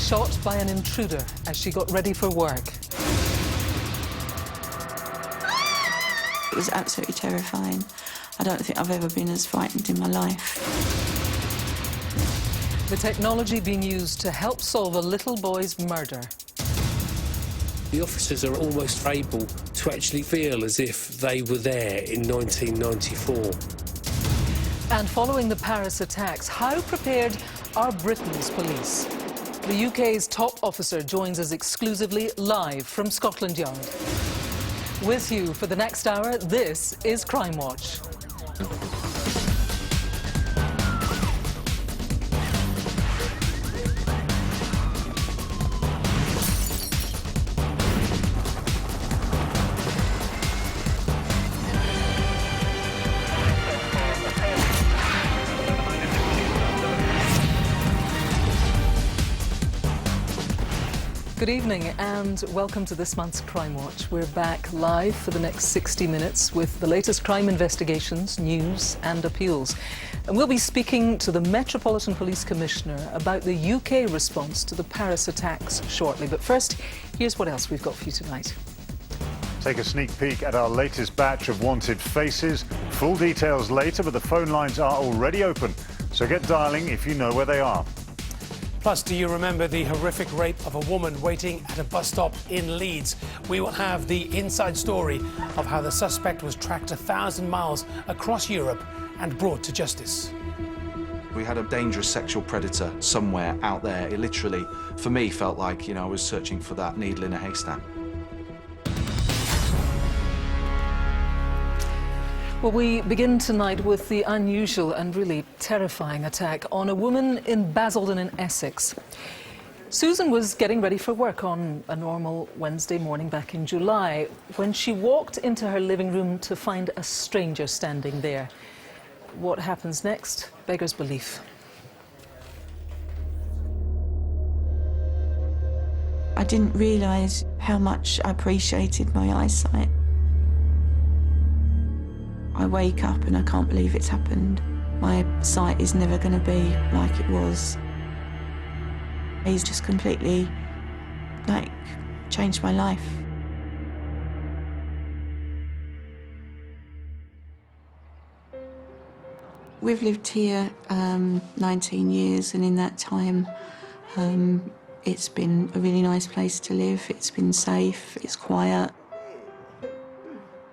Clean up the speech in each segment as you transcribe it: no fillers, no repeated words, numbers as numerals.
shot by an intruder as she got ready for work. It was absolutely terrifying. I don't think I've ever been as frightened in my life. The technology being used to help solve a little boy's murder. The officers are almost able to actually feel as if they were there in 1994. And following the Paris attacks, how prepared are Britain's police? The UK's top officer joins us exclusively live from Scotland Yard. With you for the next hour, this is Crimewatch. Good evening and welcome to this month's Crime Watch. We're back live for the next 60 minutes with the latest crime investigations, news and appeals. And we'll be speaking to the Metropolitan Police Commissioner about the UK response to the Paris attacks shortly. But first, here's what else we've got for you tonight. Take a sneak peek at our latest batch of wanted faces. Full details later, but the phone lines are already open. So get dialing if you know where they are. Plus, do you remember the horrific rape of a woman waiting at a bus stop in Leeds? We will have the inside story of how the suspect was tracked 1,000 miles across Europe and brought to justice. We had a dangerous sexual predator somewhere out there. It literally, for me, felt like, I was searching for that needle in a haystack. Well, we begin tonight with the unusual and really terrifying attack on a woman in Basildon in Essex. Susan was getting ready for work on a normal Wednesday morning back in July when she walked into her living room to find a stranger standing there. What happens next beggars belief. I didn't realise how much I appreciated my eyesight. I wake up and I can't believe it's happened. My sight is never going to be like it was. He's just completely, changed my life. We've lived here 19 years, and in that time, it's been a really nice place to live. It's been safe, it's quiet.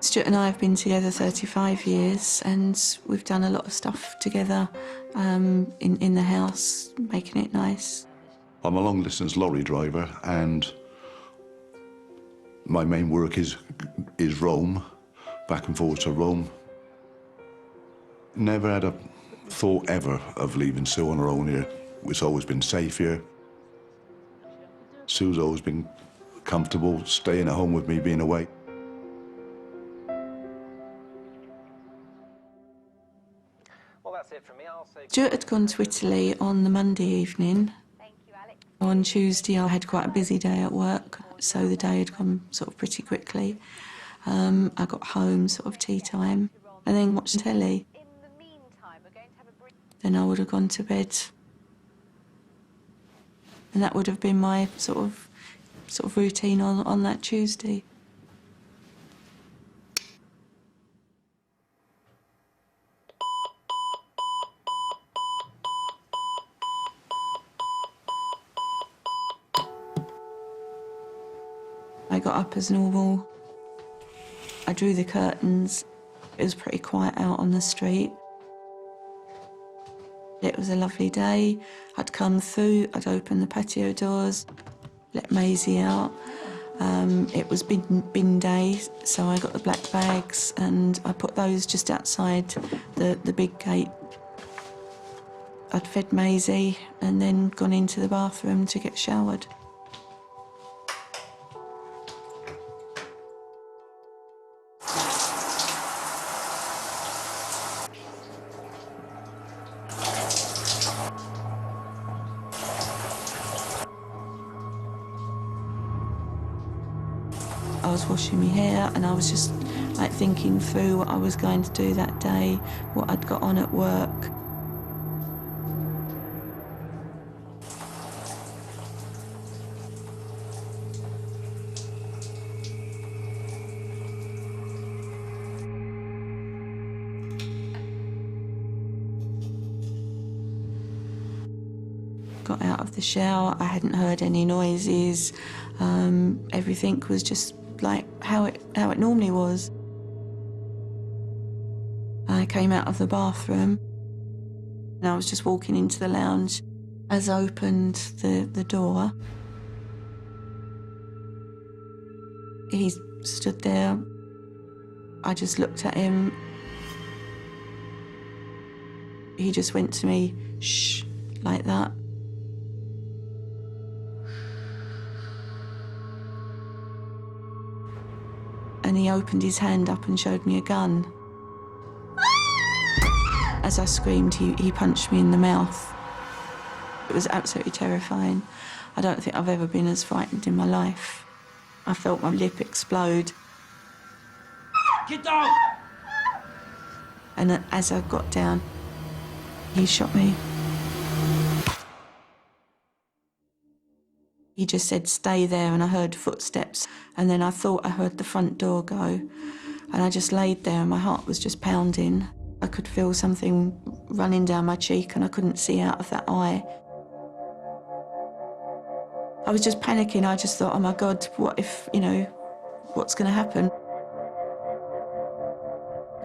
Stuart and I have been together 35 years, and we've done a lot of stuff together in the house, making it nice. I'm a long-distance lorry driver, and my main work is Rome, back and forth to Rome. Never had a thought ever of leaving Sue on her own here. It's always been safe here. Sue's always been comfortable staying at home with me, being away. Stuart had gone to Italy on the Monday evening. On Tuesday, I had quite a busy day at work, so the day had gone sort of pretty quickly. I got home, sort of tea time, and then watched telly. Then I would have gone to bed, and that would have been my sort of routine on that Tuesday. I got up as normal. I drew the curtains. It was pretty quiet out on the street. It was a lovely day. I'd come through, I'd open the patio doors, let Maisie out. It was bin day, so I got the black bags and I put those just outside the big gate. I'd fed Maisie and then gone into the bathroom to get showered. I was washing my hair and I was just thinking through what I was going to do that day, what I'd got on at work. got out of the shower. I hadn't heard any noises. Everything was just like how it normally was. I came out of the bathroom and I was just walking into the lounge. As I opened the door, he stood there. I just looked at him. He just went to me, shh, like that. And he opened his hand up and showed me a gun. As I screamed, he punched me in the mouth. It was absolutely terrifying. I don't think I've ever been as frightened in my life. I felt my lip explode. Get down! And as I got down, he shot me. He just said, stay there, and I heard footsteps. And then I thought I heard the front door go. And I just laid there and my heart was just pounding. I could feel something running down my cheek and I couldn't see out of that eye. I was just panicking. I just thought, oh my God, what if, what's going to happen?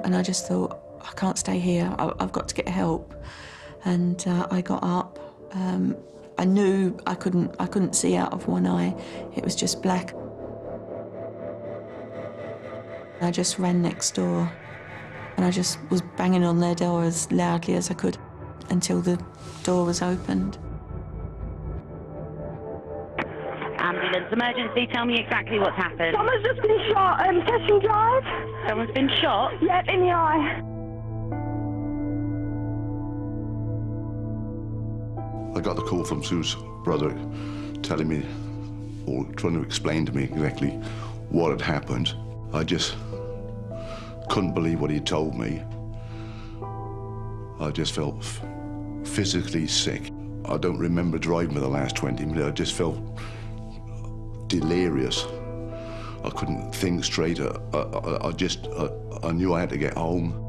And I just thought, I can't stay here. I've got to get help. And I got up. I knew I couldn't see out of one eye. It was just black. I just ran next door and I just was banging on their door as loudly as I could until the door was opened. Ambulance emergency, tell me exactly what's happened. Someone's just been shot, Testing Drive. Someone's been shot? Yep, in the eye. I got the call from Sue's brother telling me, or trying to explain to me exactly what had happened. I just couldn't believe what he told me. I just felt physically sick. I don't remember driving for the last 20 minutes. I just felt delirious. I couldn't think straight. I knew I had to get home.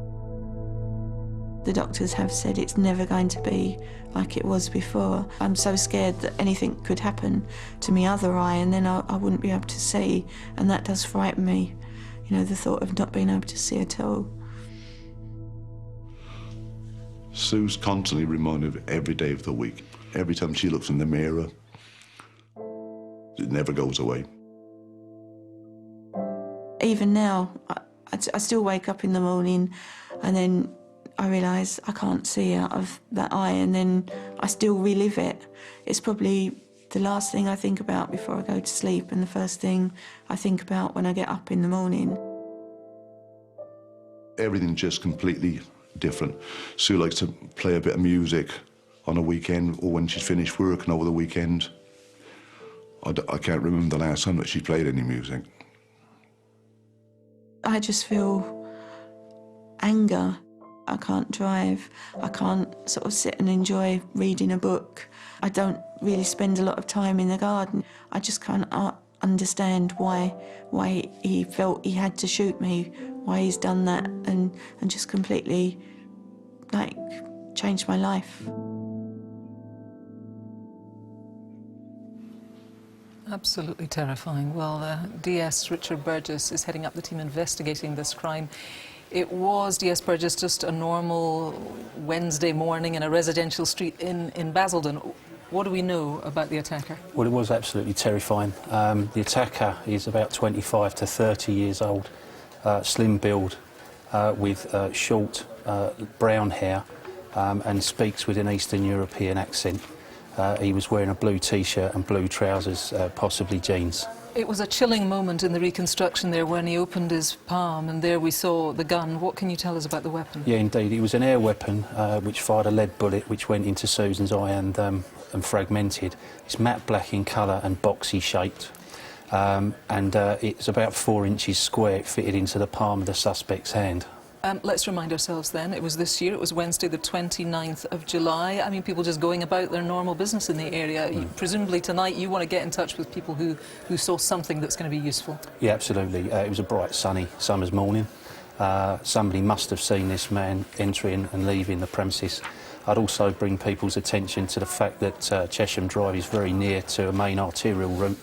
The doctors have said it's never going to be like it was before. I'm so scared that anything could happen to my other eye and then I wouldn't be able to see, and that does frighten me, the thought of not being able to see at all. Sue's constantly reminded of every day of the week. Every time she looks in the mirror, it never goes away. Even now, I still wake up in the morning and then I realise I can't see out of that eye, and then I still relive it. It's probably the last thing I think about before I go to sleep and the first thing I think about when I get up in the morning. Everything's just completely different. Sue likes to play a bit of music on a weekend or when she's finished working over the weekend. I can't remember the last time that she played any music. I just feel anger. I can't drive. I can't sort of sit and enjoy reading a book. I don't really spend a lot of time in the garden. I just can't understand why he felt he had to shoot me, why he's done that, and just completely, changed my life. Absolutely terrifying. Well, DS Richard Burgess is heading up the team investigating this crime. It was, DS Burgess, just a normal Wednesday morning in a residential street in Basildon. What do we know about the attacker? Well, it was absolutely terrifying. The attacker is about 25 to 30 years old, slim build, with short brown hair, and speaks with an Eastern European accent. He was wearing a blue T-shirt and blue trousers, possibly jeans. It was a chilling moment in the reconstruction there when he opened his palm and there we saw the gun. What can you tell us about the weapon? Yeah, indeed. It was an air weapon which fired a lead bullet which went into Susan's eye and fragmented. It's matte black in colour and boxy shaped. It's about 4 inches square. It fitted into the palm of the suspect's hand. Let's remind ourselves then, it was this year, it was Wednesday the 29th of July. I mean, people just going about their normal business in the area. Presumably tonight you want to get in touch with people who saw something that's going to be useful. Yeah, absolutely. It was a bright, sunny summer's morning. Somebody must have seen this man entering and leaving the premises. I'd also bring people's attention to the fact that Chesham Drive is very near to a main arterial route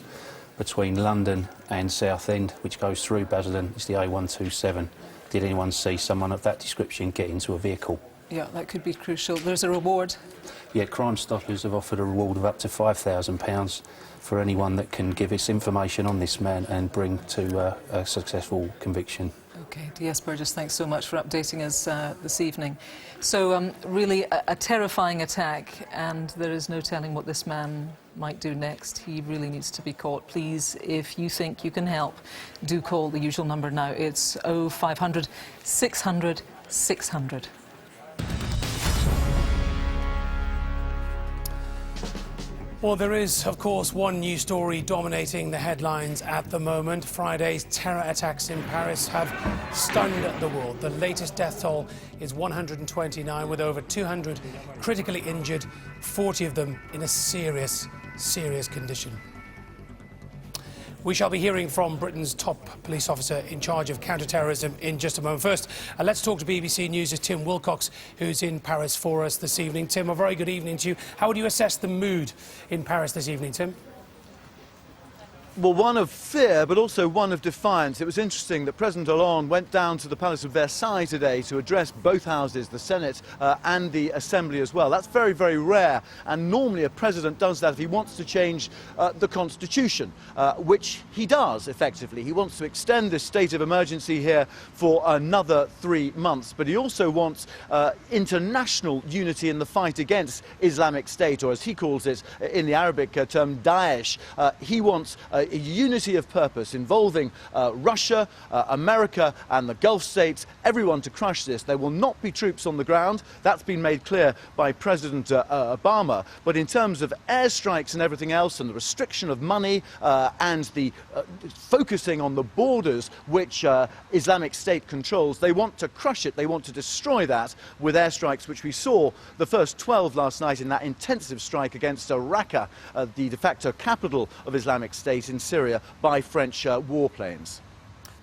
between London and Southend, which goes through Basildon. It's the A127. Did anyone see someone of that description get into a vehicle? Yeah, that could be crucial. There's a reward. Yeah, Crime Stoppers have offered a reward of up to £5,000 for anyone that can give us information on this man and bring to a successful conviction. OK, DS Burgess, thanks so much for updating us this evening. So, really, a terrifying attack, and there is no telling what this man might do next. He really needs to be caught. Please, if you think you can help, do call the usual number now. It's 0500 600 600. Well, there is, of course, one news story dominating the headlines at the moment. Friday's terror attacks in Paris have stunned the world. The latest death toll is 129, with over 200 critically injured, 40 of them in a serious condition. We shall be hearing from Britain's top police officer in charge of counter-terrorism in just a moment. First, let's talk to BBC News' Tim Wilcox, who's in Paris for us this evening. Tim, a very good evening to you. How would you assess the mood in Paris this evening, Tim? Well, one of fear, but also one of defiance. It was interesting that President Hollande went down to the Palace of Versailles today to address both houses, the Senate and the Assembly as well. That's very, very rare, and normally a president does that if he wants to change the Constitution, which he does, effectively. He wants to extend this state of emergency here for another 3 months, but he also wants international unity in the fight against Islamic State, or as he calls it in the Arabic term, Daesh. He wants a unity of purpose involving Russia, America and the Gulf states, everyone to crush this. There will not be troops on the ground. That's been made clear by President Obama. But in terms of airstrikes and everything else, and the restriction of money and the focusing on the borders which Islamic State controls, they want to crush it. They want to destroy that with airstrikes, which we saw the first 12 last night in that intensive strike against Raqqa, the de facto capital of Islamic State in Syria, by French warplanes.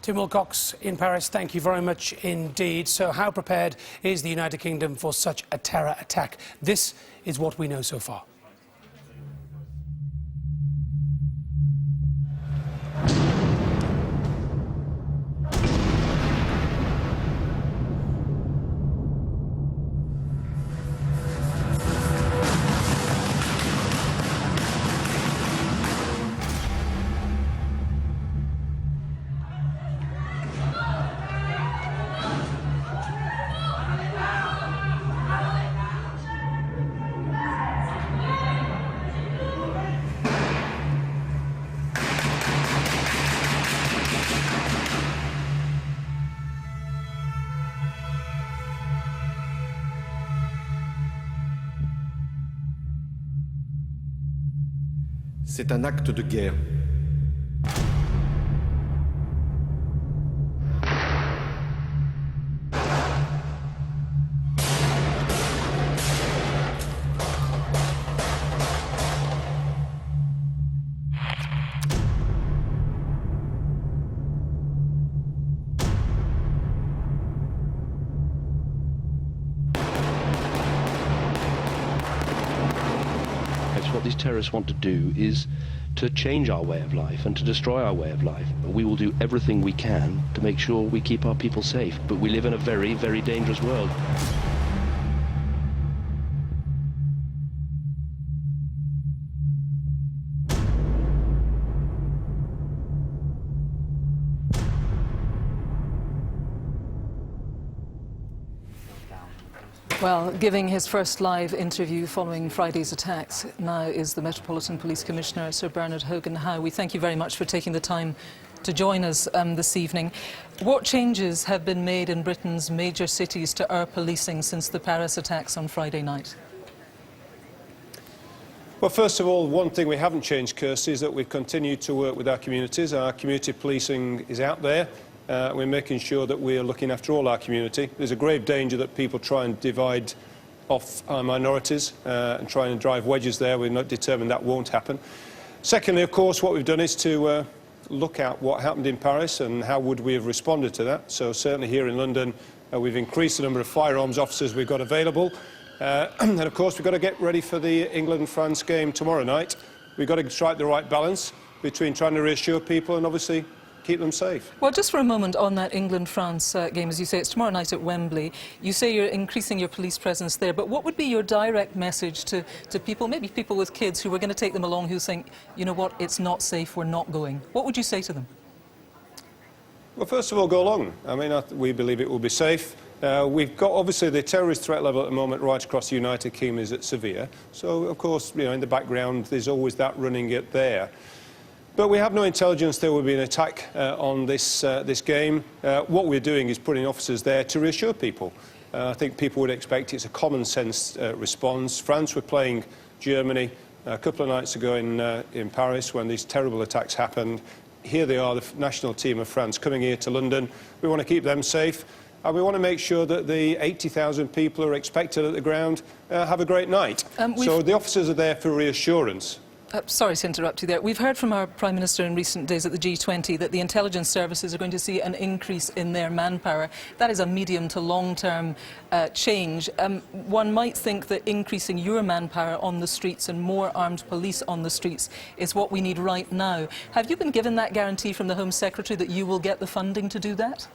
Tim Wilcox in Paris, thank you very much indeed. So how prepared is the United Kingdom for such a terror attack? This is what we know so far. C'est un acte de guerre. What these terrorists want to do is to change our way of life and to destroy our way of life. We will do everything we can to make sure we keep our people safe, but we live in a very, very dangerous world. Well, giving his first live interview following Friday's attacks now is the Metropolitan Police Commissioner, Sir Bernard Hogan-Howe. We thank you very much for taking the time to join us this evening. What changes have been made in Britain's major cities to our policing since the Paris attacks on Friday night? Well, first of all, one thing we haven't changed, Kirsty, is that we've continued to work with our communities. Our community policing is out there. We're making sure that we are looking after all our community. There's a grave danger that people try and divide off our minorities and try and drive wedges there. We're not determined that won't happen. Secondly, of course, what we've done is to look at what happened in Paris and how would we have responded to that. So certainly here in London, we've increased the number of firearms officers we've got available. And of course, we've got to get ready for the England-France game tomorrow night. We've got to strike the right balance between trying to reassure people and obviously keep them safe. Well, just for a moment on that England-France game, as you say, it's tomorrow night at Wembley. You say you're increasing your police presence there, but what would be your direct message to people, maybe people with kids who are going to take them along who think, you know what, it's not safe, we're not going? What would you say to them? Well, first of all, go along. I mean, we believe it will be safe. We've got, obviously, the terrorist threat level at the moment right across the United Kingdom is at severe. So, of course, you know, in the background, there's always that running it there. But we have no intelligence there will be an attack on this game. What we're doing is putting officers there to reassure people. I think people would expect it's a common sense response. France were playing Germany a couple of nights ago in Paris when these terrible attacks happened. Here they are, the national team of France, coming here to London. We want to keep them safe. And we want to make sure that the 80,000 people who are expected at the ground have a great night. So the officers are there for reassurance. Sorry to interrupt you there. We've heard from our Prime Minister in recent days at the G20 that the intelligence services are going to see an increase in their manpower. That is a medium to long-term change. One might think that increasing your manpower on the streets and more armed police on the streets is what we need right now. Have you been given that guarantee from the Home Secretary that you will get the funding to do that?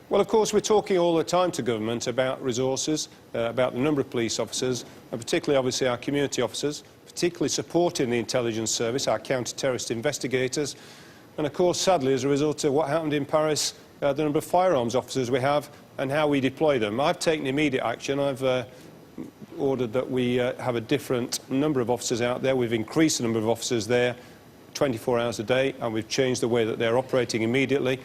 Well, of course, we're talking all the time to government about resources, about the number of police officers, and particularly, obviously, our community officers, particularly supporting the intelligence service, our counter-terrorist investigators. And, of course, sadly, as a result of what happened in Paris, the number of firearms officers we have and how we deploy them. I've taken immediate action. I've ordered that we have a different number of officers out there. We've increased the number of officers there 24 hours a day, and we've changed the way that they're operating immediately.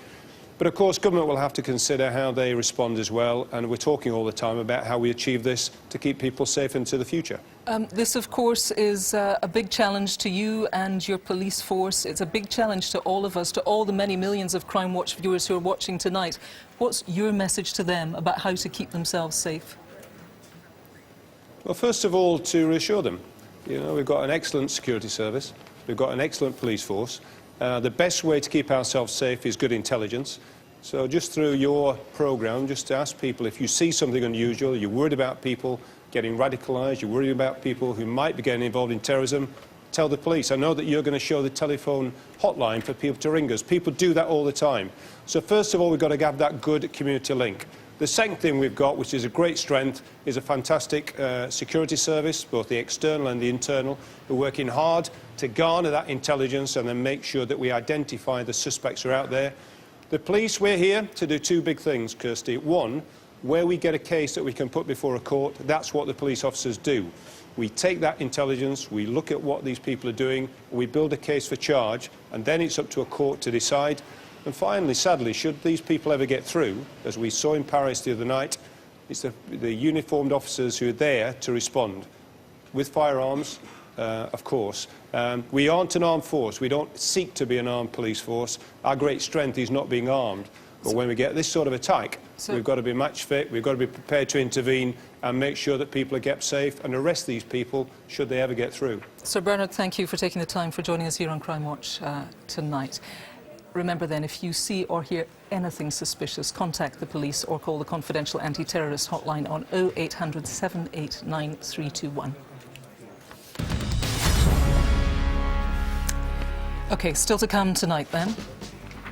But, of course, government will have to consider how they respond as well, and we're talking all the time about how we achieve this to keep people safe into the future. This, of course, is a big challenge to you and your police force. It's a big challenge to all of us, to all the many millions of Crimewatch viewers who are watching tonight. What's your message to them about how to keep themselves safe? Well, first of all, to reassure them. You know, we've got an excellent security service. We've got an excellent police force. The best way to keep ourselves safe is good intelligence. So just through your programme, just to ask people if you see something unusual, you're worried about people getting radicalised, you're worried about people who might be getting involved in terrorism, tell the police. I know that you're going to show the telephone hotline for people to ring us. People do that all the time. So first of all, we've got to have that good community link. The second thing we've got, which is a great strength, is a fantastic security service, both the external and the internal, who are working hard to garner that intelligence and then make sure that we identify the suspects who are out there. The police, we're here to do two big things, Kirsty. One, where we get a case that we can put before a court, that's what the police officers do. We take that intelligence, we look at what these people are doing, we build a case for charge, and then it's up to a court to decide. And finally, sadly, should these people ever get through, as we saw in Paris the other night, it's the uniformed officers who are there to respond with firearms, of course. We aren't an armed force. We don't seek to be an armed police force. Our great strength is not being armed. But when we get this sort of attack, we've got to be match fit, we've got to be prepared to intervene and make sure that people are kept safe and arrest these people should they ever get through. Sir Bernard, thank you for taking the time for joining us here on Crimewatch tonight. Remember then, if you see or hear anything suspicious, contact the police or call the confidential anti-terrorist hotline on 0800 789 321. OK, still to come tonight then.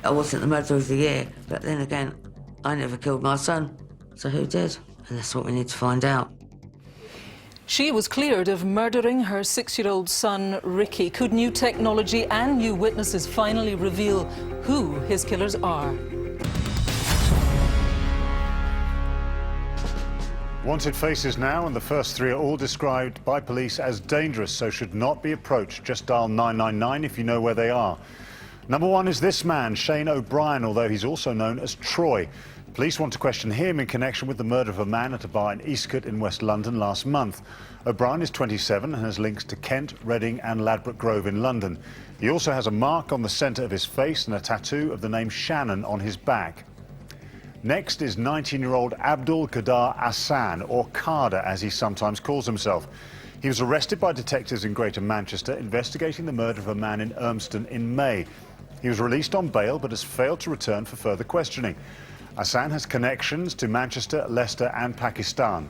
I wasn't the murderer of the year, but then again, I never killed my son, so who did? And that's what we need to find out. She was cleared of murdering her 6-year-old son, Ricky. Could new technology and new witnesses finally reveal who his killers are? Wanted faces now, and the first three are all described by police as dangerous, so should not be approached. Just dial 999 if you know where they are. Number one is this man, Shane O'Brien, although he's also known as Troy. Police want to question him in connection with the murder of a man at a bar in Eastcote in West London last month. O'Brien is 27 and has links to Kent, Reading and Ladbroke Grove in London. He also has a mark on the centre of his face and a tattoo of the name Shannon on his back. Next is 19-year-old Abdul Qadir Hassan, or Qadir as he sometimes calls himself. He was arrested by detectives in Greater Manchester investigating the murder of a man in Urmston in May. He was released on bail but has failed to return for further questioning. Hassan has connections to Manchester, Leicester and Pakistan.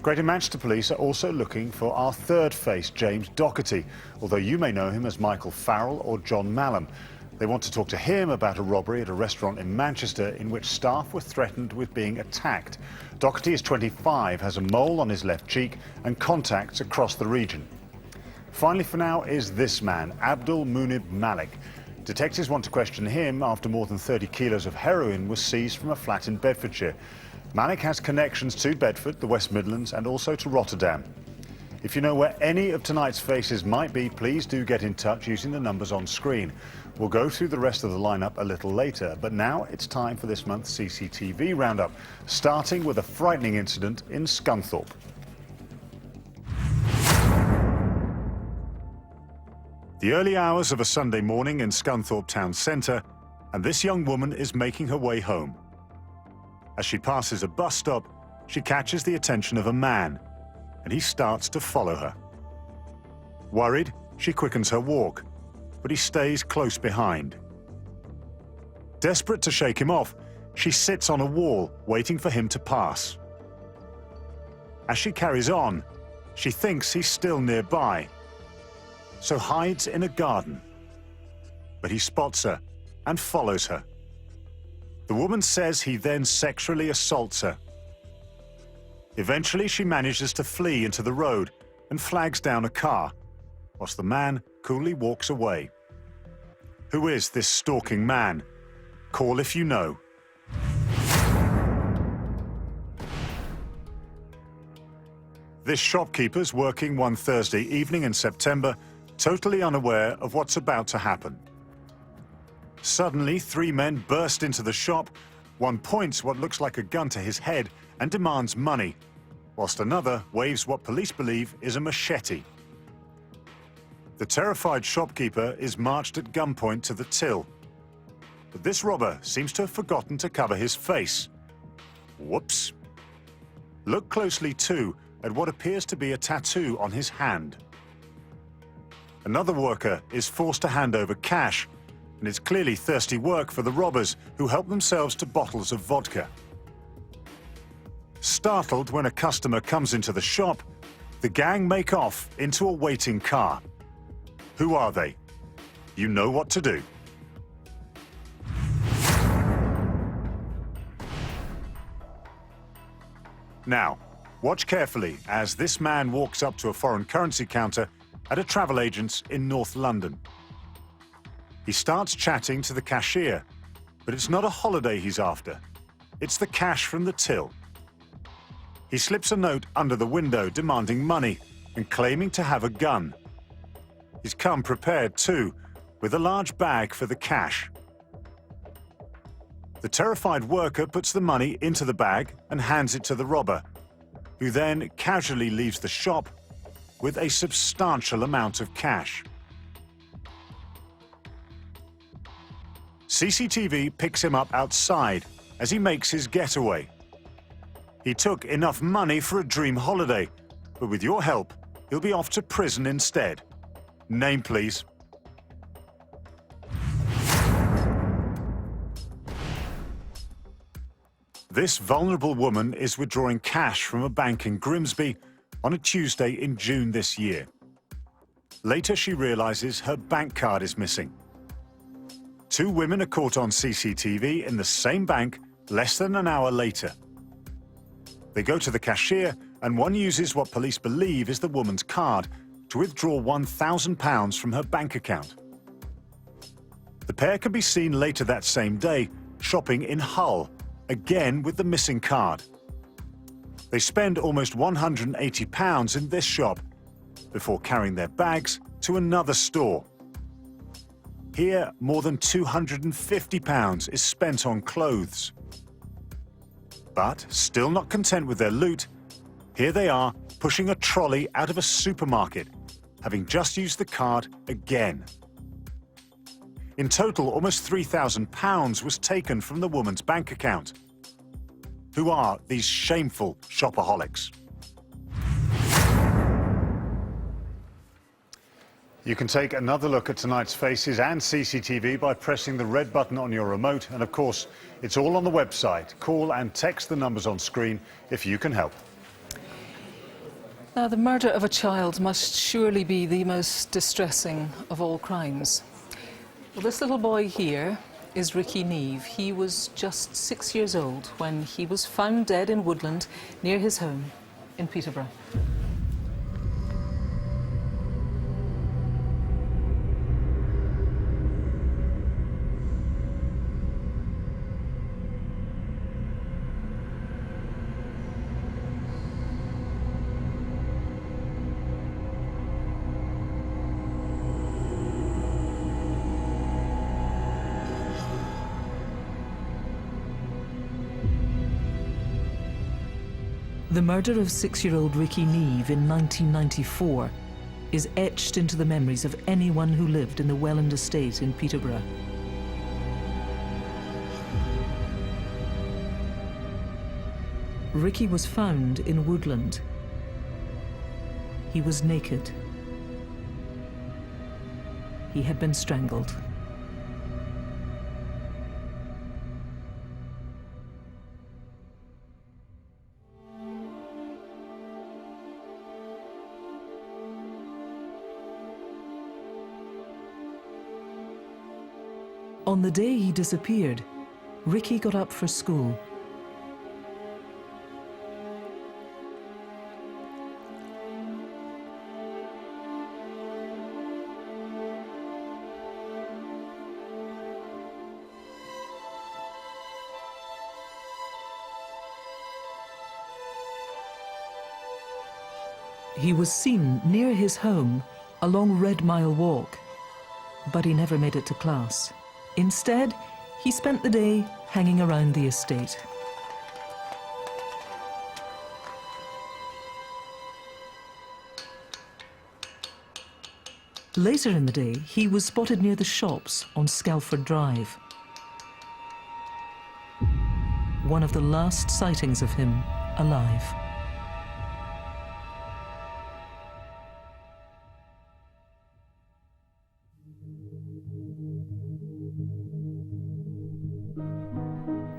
Greater Manchester Police are also looking for our third face, James Doherty, although you may know him as Michael Farrell or John Mallam. They want to talk to him about a robbery at a restaurant in Manchester in which staff were threatened with being attacked. Doherty is 25, has a mole on his left cheek and contacts across the region. Finally for now is this man, Abdul Munib Malik. Detectives want to question him after more than 30 kilos of heroin was seized from a flat in Bedfordshire. Malik has connections to Bedford, the West Midlands and also to Rotterdam. If you know where any of tonight's faces might be, please do get in touch using the numbers on screen. We'll go through the rest of the lineup a little later, but now it's time for this month's CCTV roundup, starting with a frightening incident in Scunthorpe. The early hours of a Sunday morning in Scunthorpe town centre, and this young woman is making her way home. As she passes a bus stop, she catches the attention of a man, and he starts to follow her. Worried, she quickens her walk, but he stays close behind. Desperate to shake him off, she sits on a wall, waiting for him to pass. As she carries on, she thinks he's still nearby, so hides in a garden. But he spots her and follows her. The woman says he then sexually assaults her. Eventually, she manages to flee into the road and flags down a car, whilst the man coolly walks away. Who is this stalking man? Call if you know. This shopkeeper's working one Thursday evening in September, totally unaware of what's about to happen. Suddenly, 3 men burst into the shop. One points what looks like a gun to his head and demands money, whilst another waves what police believe is a machete. The terrified shopkeeper is marched at gunpoint to the till. But this robber seems to have forgotten to cover his face. Whoops. Look closely too at what appears to be a tattoo on his hand. Another worker is forced to hand over cash, and it's clearly thirsty work for the robbers who help themselves to bottles of vodka. Startled when a customer comes into the shop, the gang make off into a waiting car. Who are they? You know what to do. Now, watch carefully as this man walks up to a foreign currency counter at a travel agent's in North London. He starts chatting to the cashier, but it's not a holiday he's after. It's the cash from the till. He slips a note under the window demanding money and claiming to have a gun. He's come prepared too, with a large bag for the cash. The terrified worker puts the money into the bag and hands it to the robber, who then casually leaves the shop with a substantial amount of cash. CCTV picks him up outside as he makes his getaway. He took enough money for a dream holiday, but with your help, he'll be off to prison instead. Name, please. This vulnerable woman is withdrawing cash from a bank in Grimsby on a Tuesday in June this year. Later, she realizes her bank card is missing. 2 women are caught on CCTV in the same bank less than an hour later. They go to the cashier, and one uses what police believe is the woman's card to withdraw £1,000 from her bank account. The pair can be seen later that same day shopping in Hull, again with the missing card. They spend almost £180 in this shop before carrying their bags to another store. Here, more than £250 is spent on clothes. But still not content with their loot, here they are pushing a trolley out of a supermarket, having just used the card again. In total, almost £3,000 was taken from the woman's bank account. Who are these shameful shopaholics? You can take another look at tonight's faces and CCTV by pressing the red button on your remote. And of course, it's all on the website. Call and text the numbers on screen if you can help. Now, the murder of a child must surely be the most distressing of all crimes. Well, this little boy here is Ricky Neve. He was just 6 years old when he was found dead in woodland near his home in Peterborough. The murder of 6-year-old Ricky Neve in 1994 is etched into the memories of anyone who lived in the Welland estate in Peterborough. Ricky was found in woodland. He was naked. He had been strangled. On the day he disappeared, Ricky got up for school. He was seen near his home along Red Mile Walk, but he never made it to class. Instead, he spent the day hanging around the estate. Later in the day, he was spotted near the shops on Skelford Drive. One of the last sightings of him alive.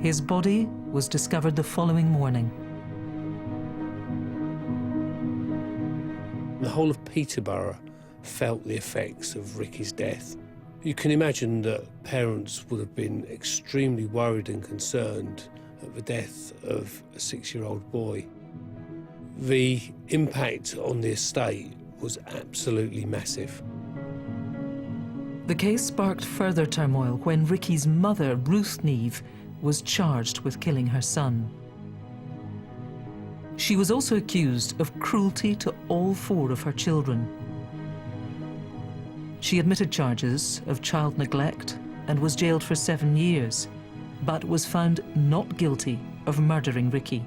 His body was discovered the following morning. The whole of Peterborough felt the effects of Ricky's death. You can imagine that parents would have been extremely worried and concerned at the death of a 6-year-old boy. The impact on the estate was absolutely massive. The case sparked further turmoil when Ricky's mother, Ruth Neve, was charged with killing her son. She was also accused of cruelty to all 4 of her children. She admitted charges of child neglect and was jailed for 7 years, but was found not guilty of murdering Ricky.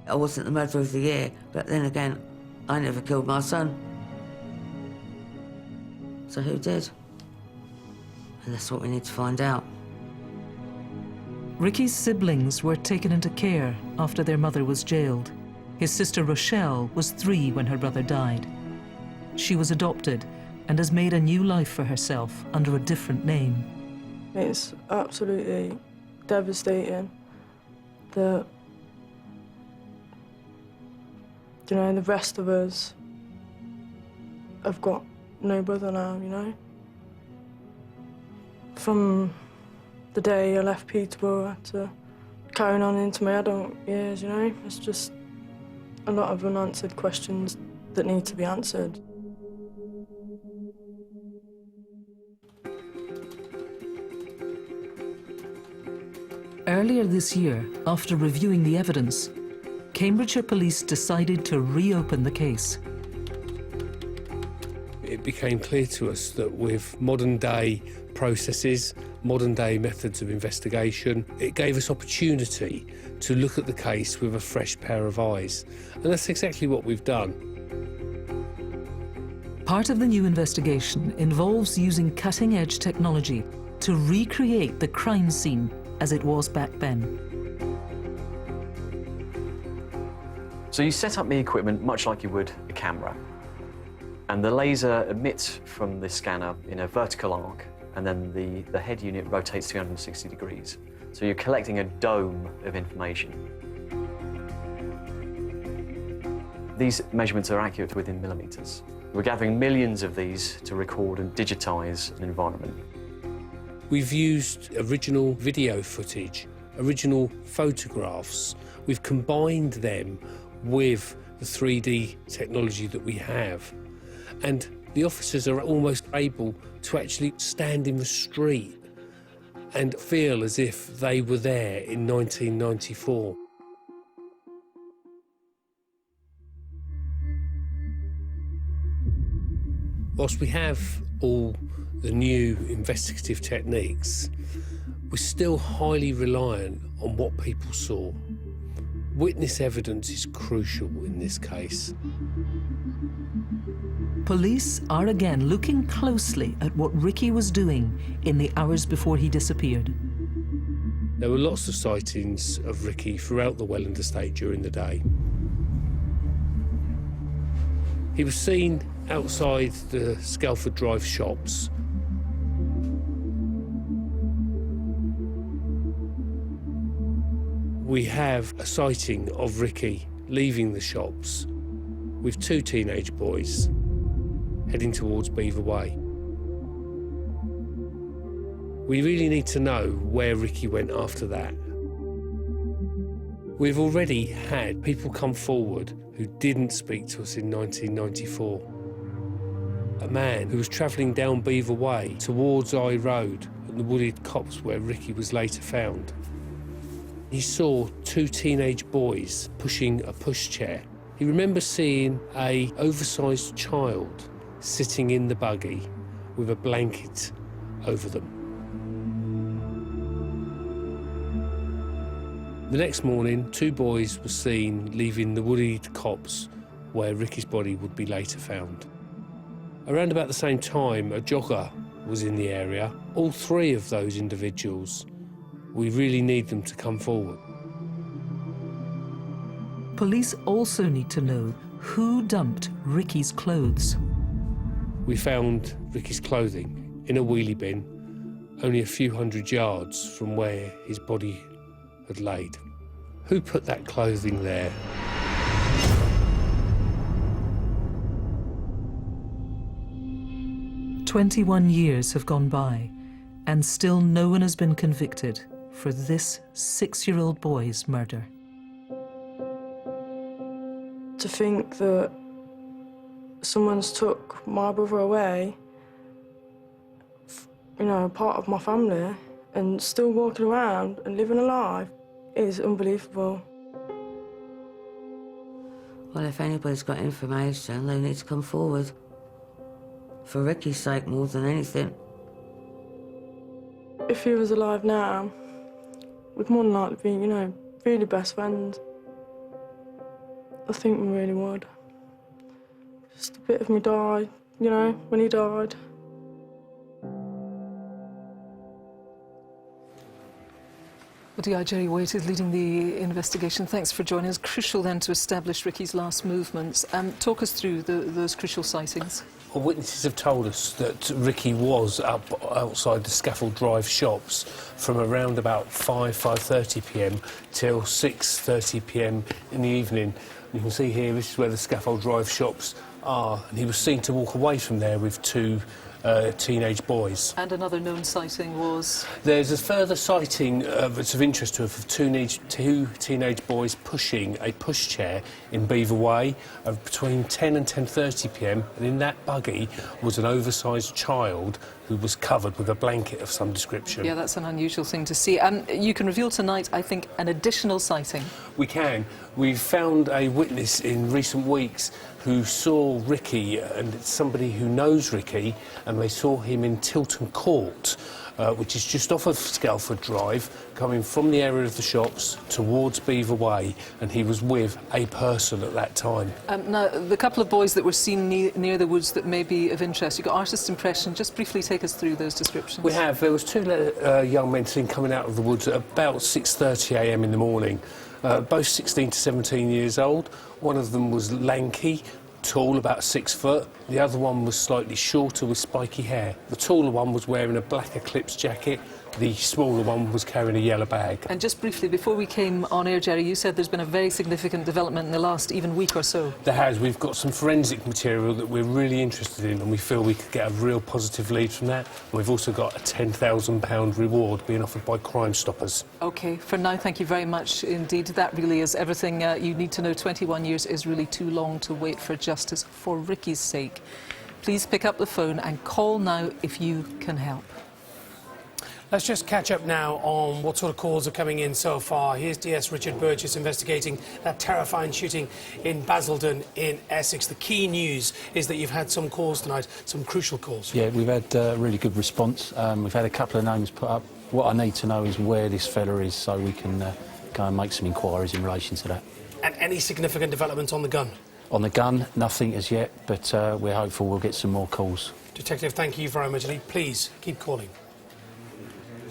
I wasn't the murderer of the year, but then again, I never killed my son. So who did? And that's what we need to find out. Ricky's siblings were taken into care after their mother was jailed. His sister Rochelle was 3 when her brother died. She was adopted and has made a new life for herself under a different name. It's absolutely devastating that, you know, the rest of us have got no brother now, you know. From the day I left Peterborough to carrying on into my adult years, you know, it's just a lot of unanswered questions that need to be answered. Earlier this year, after reviewing the evidence, Cambridgeshire Police decided to reopen the case. It became clear to us that with modern-day processes, modern-day methods of investigation, it gave us opportunity to look at the case with a fresh pair of eyes. And that's exactly what we've done. Part of the new investigation involves using cutting-edge technology to recreate the crime scene as it was back then. So you set up the equipment much like you would a camera. And the laser emits from the scanner in a vertical arc, and then the head unit rotates 360 degrees. So you're collecting a dome of information. These measurements are accurate within millimetres. We're gathering millions of these to record and digitise an environment. We've used original video footage, original photographs. We've combined them with the 3D technology that we have. And the officers are almost able to actually stand in the street and feel as if they were there in 1994. Whilst we have all the new investigative techniques, we're still highly reliant on what people saw. Witness evidence is crucial in this case. Police are again looking closely at what Ricky was doing in the hours before he disappeared. There were lots of sightings of Ricky throughout the Welland estate during the day. He was seen outside the Skelford Drive shops. We have a sighting of Ricky leaving the shops with two teenage boys heading towards Beaver Way. We really need to know where Ricky went after that. We've already had people come forward who didn't speak to us in 1994. A man who was travelling down Beaver Way towards Eye Road and the wooded copse where Ricky was later found. He saw two teenage boys pushing a pushchair. He remembers seeing an oversized child sitting in the buggy with a blanket over them. The next morning, two boys were seen leaving the wooded copse where Ricky's body would be later found. Around about the same time, a jogger was in the area. All three of those individuals, we really need them to come forward. Police also need to know who dumped Ricky's clothes. We found Ricky's clothing in a wheelie bin, only a few hundred yards from where his body had laid. Who put that clothing there? "21 years have gone by, and still no one has been convicted for this 6-year-old boy's murder." To think that someone's took my brother away, you know, part of my family, and still walking around and living a life is unbelievable. Well, if anybody's got information, they need to come forward. For Ricky's sake more than anything. If he was alive now, we'd more than likely be, you know, really best friends. I think we really would. Just a bit of me died, you know, when he died. DI Jerry Waite is leading the investigation. Thanks for joining us. Crucial then to establish Ricky's last movements. Talk us through those crucial sightings. Well, witnesses have told us that Ricky was up outside the Scaffold Drive shops from around about 5:30 p.m. till 6:30 p.m. in the evening. You can see here, this is where the Scaffold Drive shops are, and he was seen to walk away from there with two teenage boys. And another known sighting was? There's a further sighting that's of interest to us of two teenage boys pushing a pushchair in Beaver Way between 10 and 10:30 p.m. and in that buggy was an oversized child who was covered with a blanket of some description. Yeah, that's an unusual thing to see. You can reveal tonight, I think, an additional sighting. We can. We've found a witness in recent weeks who saw Ricky, and it's somebody who knows Ricky, and they saw him in Tilton Court, which is just off of Skelford Drive, coming from the area of the shops towards Beaver Way, and he was with a person at that time. Now, the couple of boys that were seen near the woods that may be of interest, you've got artist impression. Just briefly take us through those descriptions. We have. There was two young men seen coming out of the woods at about 6:30 a.m. in the morning, both 16 to 17 years old. One of them was lanky, tall, about 6 foot. The other one was slightly shorter with spiky hair. The taller one was wearing a black Eclipse jacket. The smaller one was carrying a yellow bag. And just briefly, before we came on air, Jerry, you said there's been a very significant development in the last even week or so. There has. We've got some forensic material that we're really interested in, and we feel we could get a real positive lead from that. And we've also got a £10,000 reward being offered by Crime Stoppers. OK, for now, thank you very much indeed. That really is everything you need to know. 21 years is really too long to wait for justice for Ricky's sake. Please pick up the phone and call now if you can help. Let's just catch up now on what sort of calls are coming in so far. Here's DS Richard Burgess investigating that terrifying shooting in Basildon in Essex. The key news is that you've had some calls tonight, some crucial calls. Yeah, we've had a really good response. We've had a couple of names put up. What I need to know is where this fella is so we can go and make some inquiries in relation to that. And any significant developments on the gun? On the gun, nothing as yet, but we're hopeful we'll get some more calls. Detective, thank you very much. Lee, please keep calling.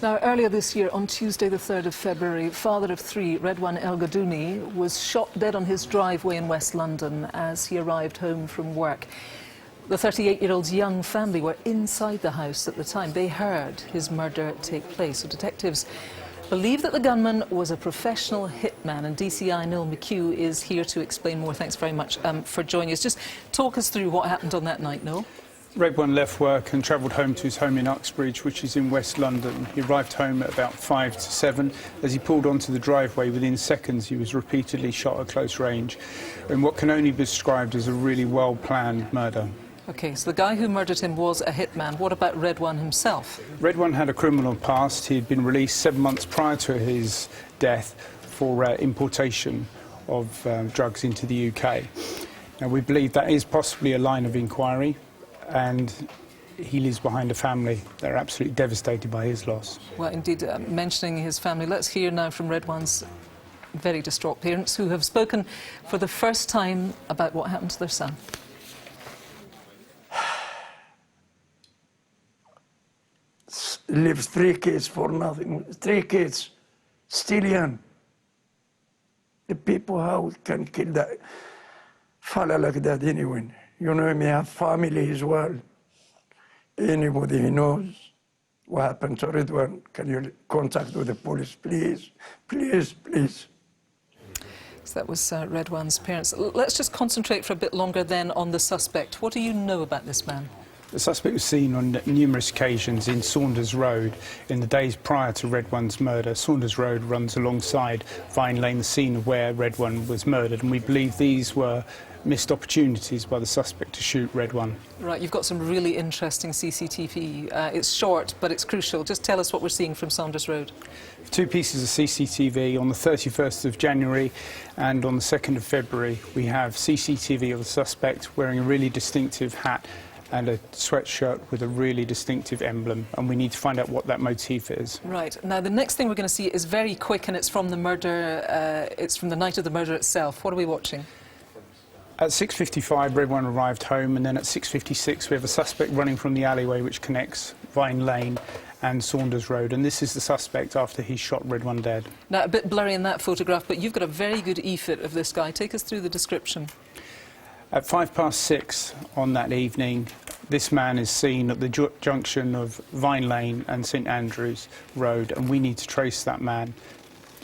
Now, earlier this year, on Tuesday the 3rd of February, father of 3, Redwan El Gadouni, was shot dead on his driveway in West London as he arrived home from work. The 38-year-old's young family were inside the house at the time. They heard his murder take place. So detectives believe that the gunman was a professional hitman, and DCI Noel McHugh is here to explain more. Thanks very much for joining us. Just talk us through what happened on that night, Noel. Redwan left work and travelled home to his home in Uxbridge, which is in West London. He arrived home at about 5 to 7. As he pulled onto the driveway, within seconds he was repeatedly shot at close range in what can only be described as a really well-planned murder. OK, so the guy who murdered him was a hitman. What about Redwan himself? Redwan had a criminal past. He had been released 7 months prior to his death for importation of drugs into the UK. Now, we believe that is possibly a line of inquiry, and he leaves behind a family that are absolutely devastated by his loss. Well, indeed, mentioning his family, let's hear now from Redwan's very distraught parents, who have spoken for the first time about what happened to their son. Leaves 3 kids for nothing. 3 kids, still young. The people how can kill that fella like that anyway? You know, me have family as well. Anybody who knows what happened to Redwan, can you contact with the police, please? Please, please. So that was Redwan's parents. Let's just concentrate for a bit longer then on the suspect. What do you know about this man? The suspect was seen on numerous occasions in Saunders Road in the days prior to Redwan's murder. Saunders Road runs alongside Vine Lane, the scene of where Redwan was murdered, and we believe these were missed opportunities by the suspect to shoot Redwan. Right, you've got some really interesting CCTV. It's short, but it's crucial. Just tell us what we're seeing from Saunders Road. 2 pieces of CCTV. On the 31st of January and on the 2nd of February, we have CCTV of the suspect wearing a really distinctive hat and a sweatshirt with a really distinctive emblem, and we need to find out what that motif is. Right. Now, the next thing we're going to see is very quick, and it's from the murder, it's from the night of the murder itself. What are we watching? At 6:55, Redwan arrived home, and then at 6:56, we have a suspect running from the alleyway which connects Vine Lane and Saunders Road, and this is the suspect after he shot Redwan dead. Now, a bit blurry in that photograph, but you've got a very good e-fit of this guy. Take us through the description. At 6:05 on that evening, this man is seen at the junction of Vine Lane and St Andrews Road, and we need to trace that man.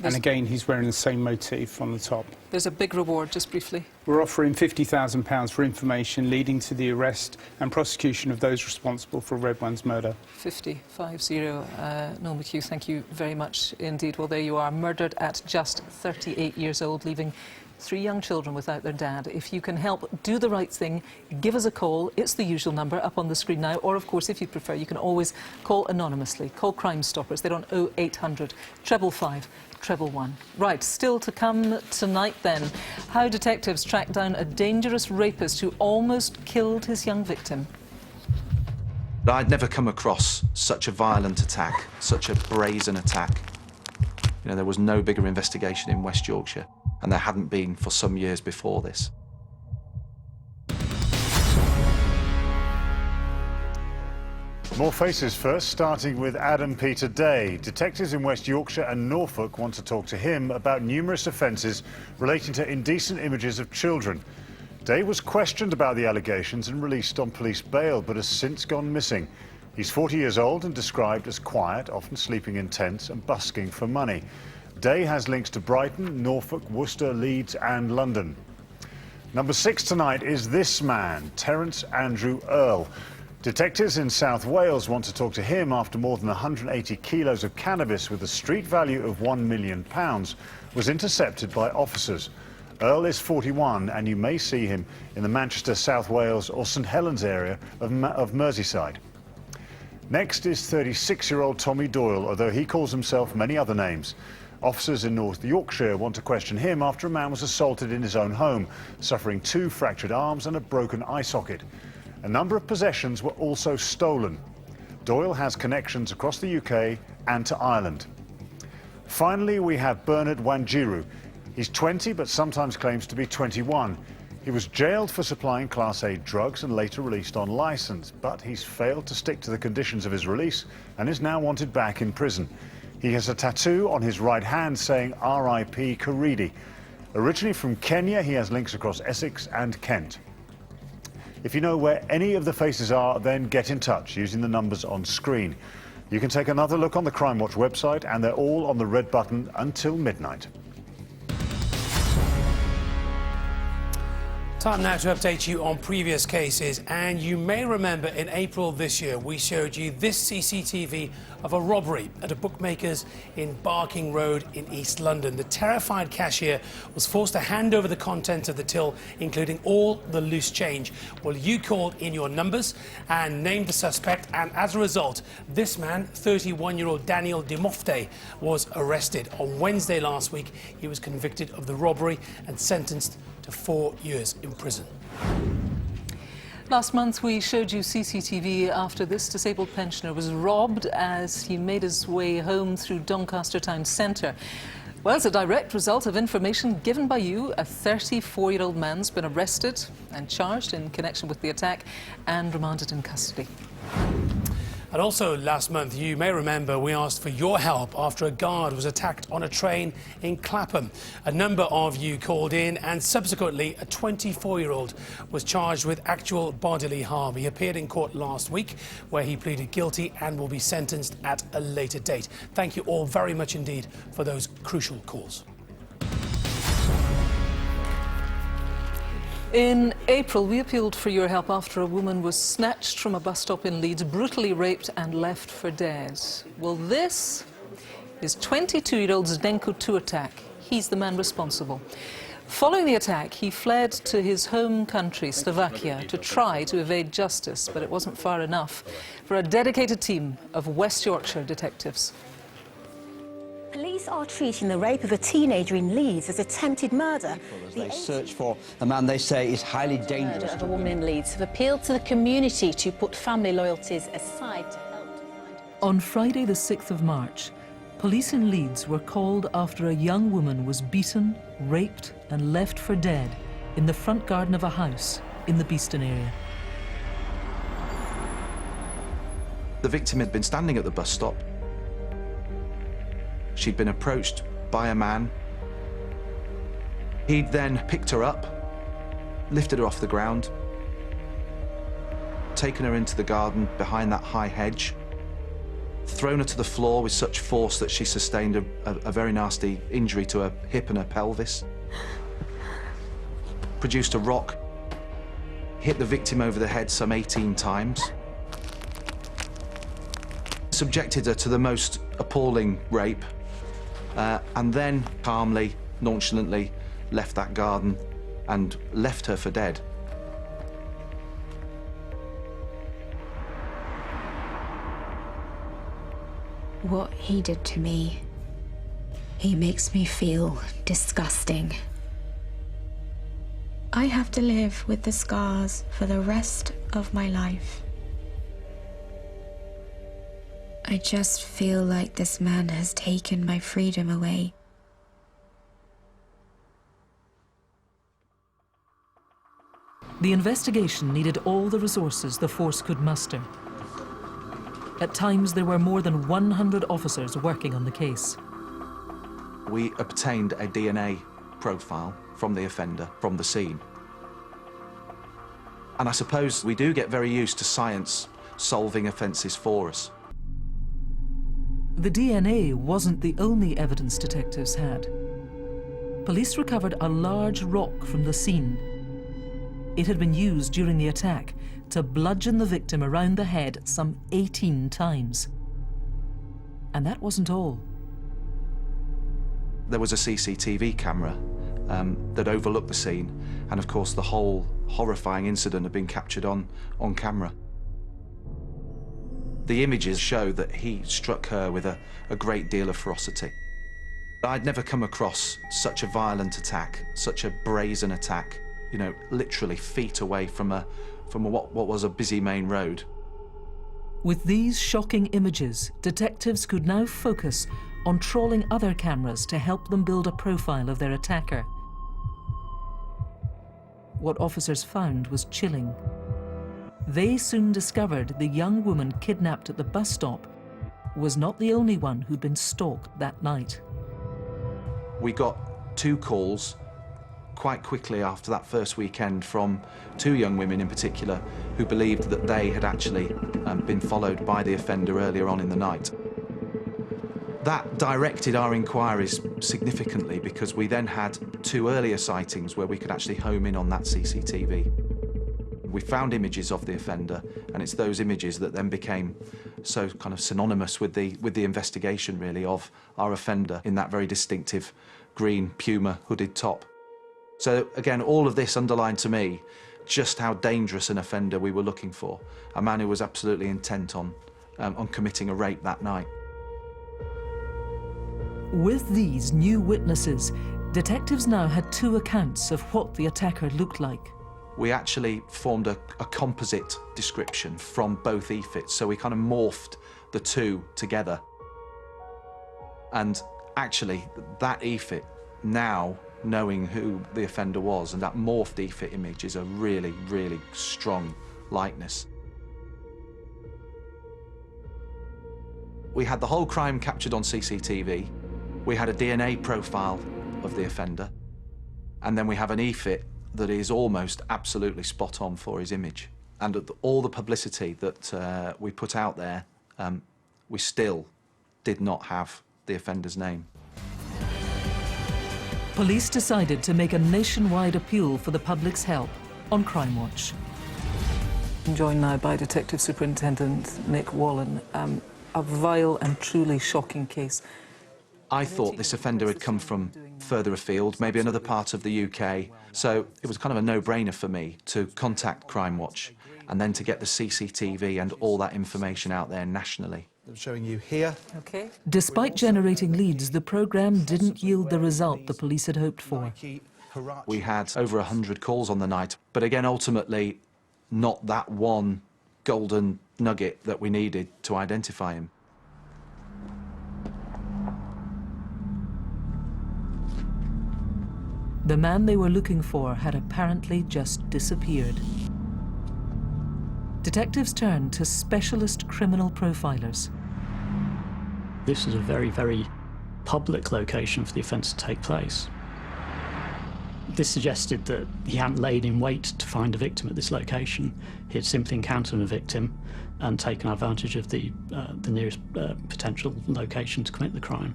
And again, he's wearing the same motif on the top. There's a big reward, just briefly. We're offering £50,000 for information leading to the arrest and prosecution of those responsible for Redwan's murder. 50. Noel McHugh, thank you very much indeed. Well, there you are, murdered at just 38 years old, leaving 3 young children without their dad. If you can help, do the right thing. Give us a call. It's the usual number up on the screen now. Or, of course, if you prefer, you can always call anonymously. Call Crime Stoppers. They're on 0800 555 111. Right, still to come tonight then. How detectives track down a dangerous rapist who almost killed his young victim. I'd never come across such a violent attack, such a brazen attack. You know, there was no bigger investigation in West Yorkshire, and there hadn't been for some years before this. More faces first, starting with Adam Peter Day. Detectives in West Yorkshire and Norfolk want to talk to him about numerous offences relating to indecent images of children. Day was questioned about the allegations and released on police bail, but has since gone missing. He's 40 years old and described as quiet, often sleeping in tents and busking for money. Day has links to Brighton, Norfolk, Worcester, Leeds and London. Number 6 tonight is this man, Terence Andrew Earl. Detectives in South Wales want to talk to him after more than 180 kilos of cannabis with a street value of £1 million was intercepted by officers. Earl is 41 and you may see him in the Manchester, South Wales or St Helens area of Merseyside. Next is 36-year-old Tommy Doyle, although he calls himself many other names. Officers in North Yorkshire want to question him after a man was assaulted in his own home, suffering 2 fractured arms and a broken eye socket. A number of possessions were also stolen. Doyle has connections across the UK and to Ireland. Finally, we have Bernard Wanjiru. He's 20 but sometimes claims to be 21. He was jailed for supplying Class A drugs and later released on licence, but he's failed to stick to the conditions of his release and is now wanted back in prison. He has a tattoo on his right hand saying R.I.P. Karidi. Originally from Kenya, he has links across Essex and Kent. If you know where any of the faces are, then get in touch using the numbers on screen. You can take another look on the Crimewatch website and they're all on the red button until midnight. Time now to update you on previous cases, and you may remember in April this year we showed you this CCTV of a robbery at a bookmaker's in Barking Road in East London. The terrified cashier was forced to hand over the contents of the till, including all the loose change. Well, you called in your numbers and named the suspect, and as a result, this man, 31-year-old Daniel Dimofte, was arrested. On Wednesday last week, he was convicted of the robbery and sentenced to 4 years in prison. Last month we showed you CCTV after this disabled pensioner was robbed as he made his way home through Doncaster Town Centre. Well, as a direct result of information given by you, a 34-year-old man's been arrested and charged in connection with the attack and remanded in custody. And also last month, you may remember, we asked for your help after a guard was attacked on a train in Clapham. A number of you called in, and subsequently a 24-year-old was charged with actual bodily harm. He appeared in court last week where he pleaded guilty and will be sentenced at a later date. Thank you all very much indeed for those crucial calls. In April, we appealed for your help after a woman was snatched from a bus stop in Leeds, brutally raped and left for dead. Well, this is 22-year-old Zdenko Tuatak. He's the man responsible. Following the attack, he fled to his home country, Slovakia, to try to evade justice, but it wasn't far enough for a dedicated team of West Yorkshire detectives. Police are treating the rape of a teenager in Leeds as attempted murder. They search for a man they say is highly dangerous. Murder of a woman in Leeds have appealed to the community to put family loyalties aside to help. On Friday, the 6th of March, police in Leeds were called after a young woman was beaten, raped and left for dead in the front garden of a house in the Beeston area. The victim had been standing at the bus stop. She'd been approached by a man. He'd then picked her up, lifted her off the ground, taken her into the garden behind that high hedge, thrown her to the floor with such force that she sustained a very nasty injury to her hip and her pelvis, produced a rock, hit the victim over the head some 18 times, subjected her to the most appalling rape, and then calmly, nonchalantly left that garden and left her for dead. What he did to me, he makes me feel disgusting. I have to live with the scars for the rest of my life. I just feel like this man has taken my freedom away. The investigation needed all the resources the force could muster. At times, there were more than 100 officers working on the case. We obtained a DNA profile from the offender, from the scene. And I suppose we do get very used to science solving offences for us. The DNA wasn't the only evidence detectives had. Police recovered a large rock from the scene. It had been used during the attack to bludgeon the victim around the head some 18 times. And that wasn't all. There was a CCTV camera that overlooked the scene, and of course the whole horrifying incident had been captured on camera. The images show that he struck her with a great deal of ferocity. I'd never come across such a violent attack, such a brazen attack, you know, literally feet away from what was a busy main road. With these shocking images, detectives could now focus on trawling other cameras to help them build a profile of their attacker. What officers found was chilling. They soon discovered the young woman kidnapped at the bus stop was not the only one who'd been stalked that night. We got 2 calls quite quickly after that first weekend from 2 young women in particular who believed that they had actually been followed by the offender earlier on in the night. That directed our inquiries significantly because we then had 2 earlier sightings where we could actually home in on that CCTV. We found images of the offender, and it's those images that then became so kind of synonymous with the investigation, really, of our offender in that very distinctive green Puma hooded top. So again, all of this underlined to me just how dangerous an offender we were looking for, a man who was absolutely intent on committing a rape that night. With these new witnesses, detectives now had 2 accounts of what the attacker looked like. We actually formed a composite description from both EFITs, so we kind of morphed the 2 together. And actually, that EFIT, now knowing who the offender was, and that morphed EFIT image is a really, really strong likeness. We had the whole crime captured on CCTV. We had a DNA profile of the offender. And then we have an EFIT that is almost absolutely spot on for his image. And all the publicity that we put out there, we still did not have the offender's name. Police decided to make a nationwide appeal for the public's help on Crimewatch. I'm joined now by Detective Superintendent Nick Wallen. A vile and truly shocking case. I thought this offender had come from further afield, maybe another part of the UK, so it was kind of a no-brainer for me to contact Crimewatch and then to get the CCTV and all that information out there nationally. I'm showing you here. Okay. Despite generating leads, the programme didn't yield the result the police had hoped for. We had over 100 calls on the night, but again, ultimately, not that one golden nugget that we needed to identify him. The man they were looking for had apparently just disappeared. Detectives turned to specialist criminal profilers. This is a very, very public location for the offence to take place. This suggested that he hadn't laid in wait to find a victim at this location. He had simply encountered a victim and taken advantage of the nearest potential location to commit the crime.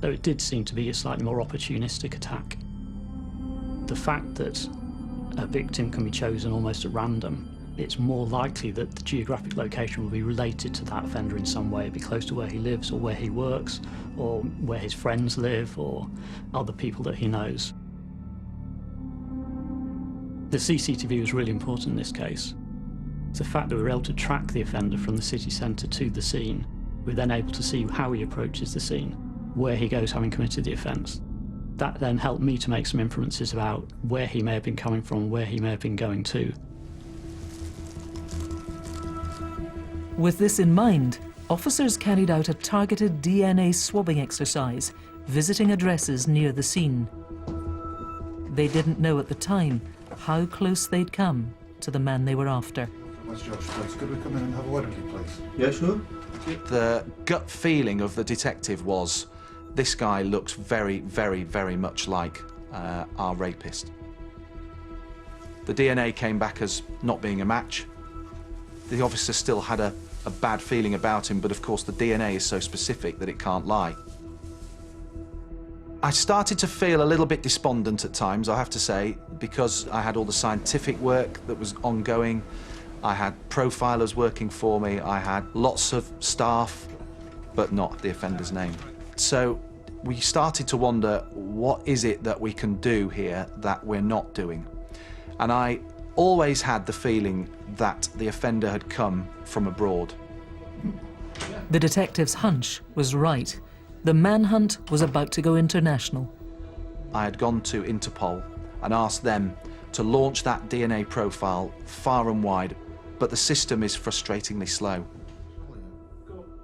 So it did seem to be a slightly more opportunistic attack. The fact that a victim can be chosen almost at random, it's more likely that the geographic location will be related to that offender in some way, be close to where he lives or where he works or where his friends live or other people that he knows. The CCTV was really important in this case. The fact that we were able to track the offender from the city centre to the scene, we're then able to see how he approaches the scene, where he goes having committed the offence. That then helped me to make some inferences about where he may have been coming from, where he may have been going to. With this in mind, officers carried out a targeted DNA swabbing exercise, visiting addresses near the scene. They didn't know at the time how close they'd come to the man they were after. What's George, please? Could we come in and have a word with you, please? Yeah, sure. The gut feeling of the detective was, this guy looks very, very, very much like our rapist. The DNA came back as not being a match. The officer still had a bad feeling about him, but of course the DNA is so specific that it can't lie. I started to feel a little bit despondent at times, I have to say, because I had all the scientific work that was ongoing. I had profilers working for me, I had lots of staff, but not the offender's name. So we started to wonder, what is it that we can do here that we're not doing? And I always had the feeling that the offender had come from abroad. The detective's hunch was right. The manhunt was about to go international. I had gone to Interpol and asked them to launch that DNA profile far and wide, but the system is frustratingly slow.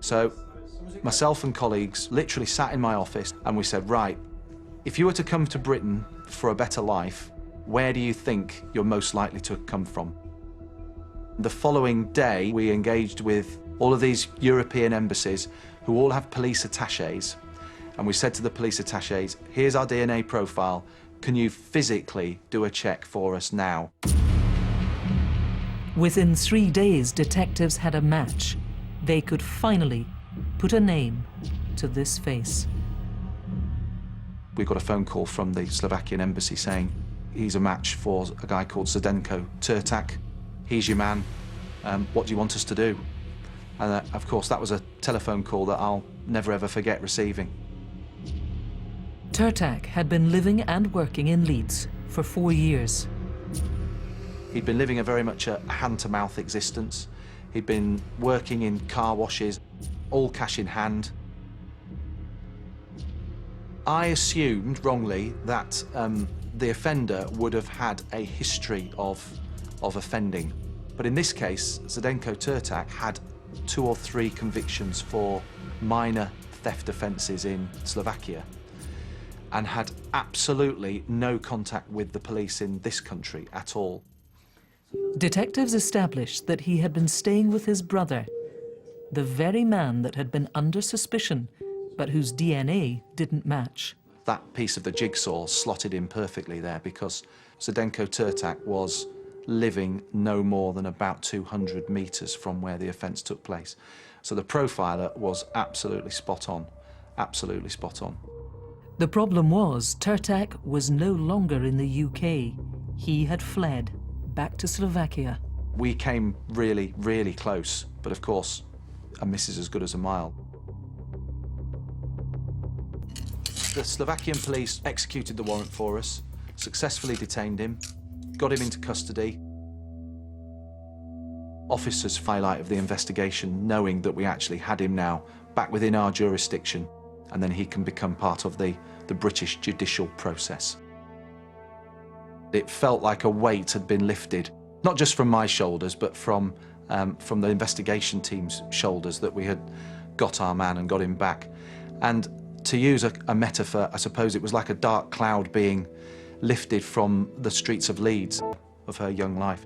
So myself and colleagues literally sat in my office and we said, right, if you were to come to Britain for a better life, where do you think you're most likely to have come from? The following day, we engaged with all of these European embassies who all have police attachés, and we said to the police attachés, here's our DNA profile, can you physically do a check for us now? Within 3 days, detectives had a match. They could finally put a name to this face. We got a phone call from the Slovakian embassy saying he's a match for a guy called Zdenko Turtak. He's your man. What do you want us to do? And of course, that was a telephone call that I'll never ever forget receiving. Turtak had been living and working in Leeds for 4 years. He'd been living a very much a hand-to-mouth existence. He'd been working in car washes, all cash in hand. I assumed, wrongly, that the offender would have had a history of offending. But in this case, Zdenko Turtak had 2 or 3 convictions for minor theft offences in Slovakia and had absolutely no contact with the police in this country at all. Detectives established that he had been staying with his brother, the very man that had been under suspicion, but whose DNA didn't match. That piece of the jigsaw slotted in perfectly there because Zdenko Turtak was living no more than about 200 metres from where the offence took place. So the profiler was absolutely spot on, absolutely spot on. The problem was Turtak was no longer in the UK. He had fled back to Slovakia. We came really, really close, but of course, a miss is as good as a mile. The Slovakian police executed the warrant for us, successfully detained him, got him into custody. Officers highlight of the investigation, knowing that we actually had him now back within our jurisdiction, and then he can become part of the British judicial process. It felt like a weight had been lifted, not just from my shoulders, but from the investigation team's shoulders, that we had got our man and got him back. And to use a metaphor, I suppose it was like a dark cloud being lifted from the streets of Leeds, of her young life.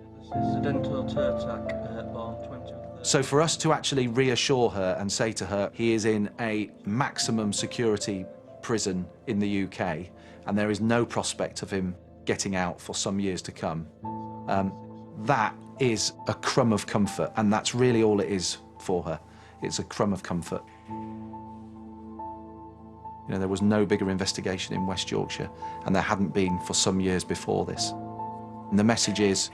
So for us to actually reassure her and say to her, he is in a maximum security prison in the UK, and there is no prospect of him getting out for some years to come, that is a crumb of comfort, and that's really all it is for her. It's a crumb of comfort. You know, there was no bigger investigation in West Yorkshire, and there hadn't been for some years before this. And the message is,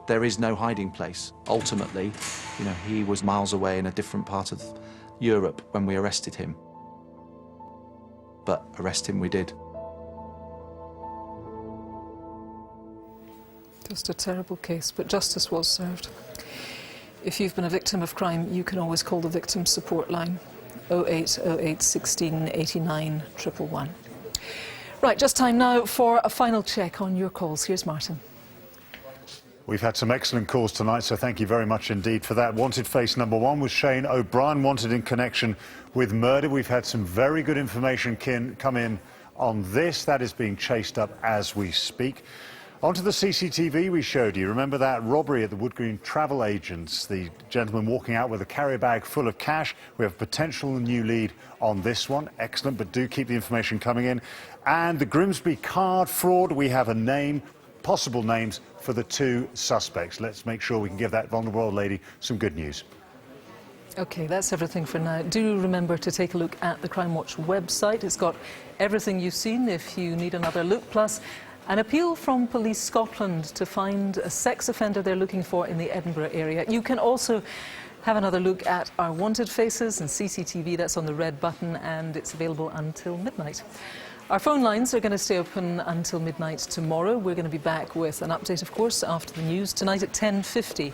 there is no hiding place. Ultimately, you know, he was miles away in a different part of Europe when we arrested him. But arrest him we did. Just a terrible case, but justice was served. If you've been a victim of crime, you can always call the victim support line, 0808 16 89 111. Right, just time now for a final check on your calls. Here's Martin. We've had some excellent calls tonight, so thank you very much indeed for that. Wanted face number 1 was Shane O'Brien, wanted in connection with murder. We've had some very good information come in on this. That is being chased up as we speak. Onto the CCTV we showed you. Remember that robbery at the Wood Green Travel Agents? The gentleman walking out with a carrier bag full of cash. We have a potential new lead on this one. Excellent, but do keep the information coming in. And the Grimsby card fraud, we have a name. possible names for the 2 suspects. Let's make sure we can give that vulnerable old lady some good news. OK, that's everything for now. Do remember to take a look at the Crimewatch website. It's got everything you've seen if you need another look, plus an appeal from Police Scotland to find a sex offender they're looking for in the Edinburgh area. You can also have another look at our wanted faces and CCTV. That's on the red button, and it's available until midnight. Our phone lines are going to stay open until midnight tomorrow. We're going to be back with an update, of course, after the news tonight at 10:50.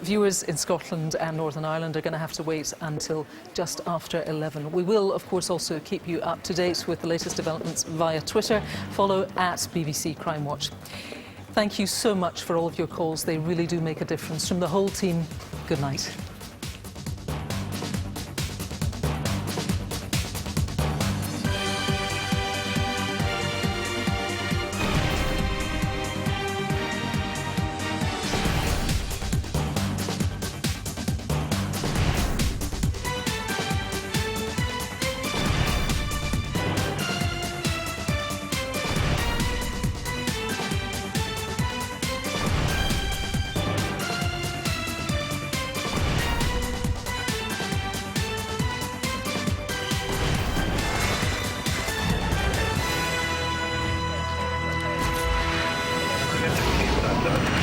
Viewers in Scotland and Northern Ireland are going to have to wait until just after 11. We will, of course, also keep you up to date with the latest developments via Twitter. Follow at BBC Crimewatch. Thank you so much for all of your calls. They really do make a difference. From the whole team, good night. Done.